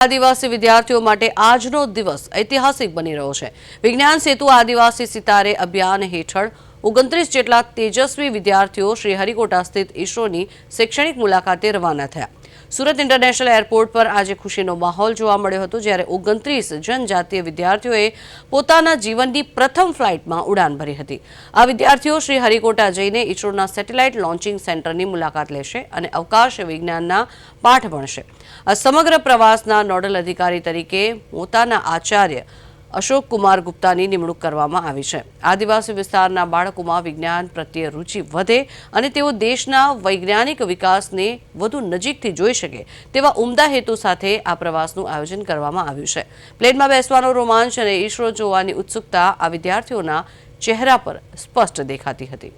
આદિવાસી વિદ્યાર્થીઓ માટે આજનો દિવસ ઐતિહાસિક બની રહ્યો છે। વિજ્ઞાન સેતુ આદિવાસી સિતારે અભિયાન હેઠળ 29 જેટલા તેજસ્વી વિદ્યાર્થીઓ શ્રીહરિકોટા સ્થિત ઈસરોની શૈક્ષણિક મુલાકાતે રવાના થયા। સુરત ઇન્ટરનેશનલ એરપોર્ટ પર આજે ખુશીનો માહોલ જોવા મળ્યો હતો, જ્યારે 29 જનજાતીય વિદ્યાર્થીઓએ પોતાના જીવનની પ્રથમ ફ્લાઇટમાં ઉડાન ભરી હતી। આ વિદ્યાર્થીઓ શ્રીહરિકોટા જઈને ઈસરોના સેટેલાઇટ લોન્ચિંગ સેન્ટરની મુલાકાત લેશે અને અવકાશ વિજ્ઞાનના પાઠ ભણશે। આ સમગ્ર પ્રવાસના નોડલ અધિકારી તરીકે પોતાના આચાર્ય અશોક કુમાર ગુપ્તાની નિમણૂક કરવામાં આવી છે। આદિવાસી વિસ્તારના બાળકોમાં વિજ્ઞાન પ્રત્યે રુચિ વધે અને તેઓ દેશના વૈજ્ઞાનિક વિકાસને વધુ નજીકથી જોઈ શકે તેવા ઉમદા હેતુ સાથે આ પ્રવાસનું આયોજન કરવામાં આવ્યું છે। પ્લેનમાં બેસવાનો રોમાંચ અને ઈસરો જોવાની ઉત્સુકતા આ વિદ્યાર્થીઓના ચહેરા પર સ્પષ્ટ દેખાતી હતી।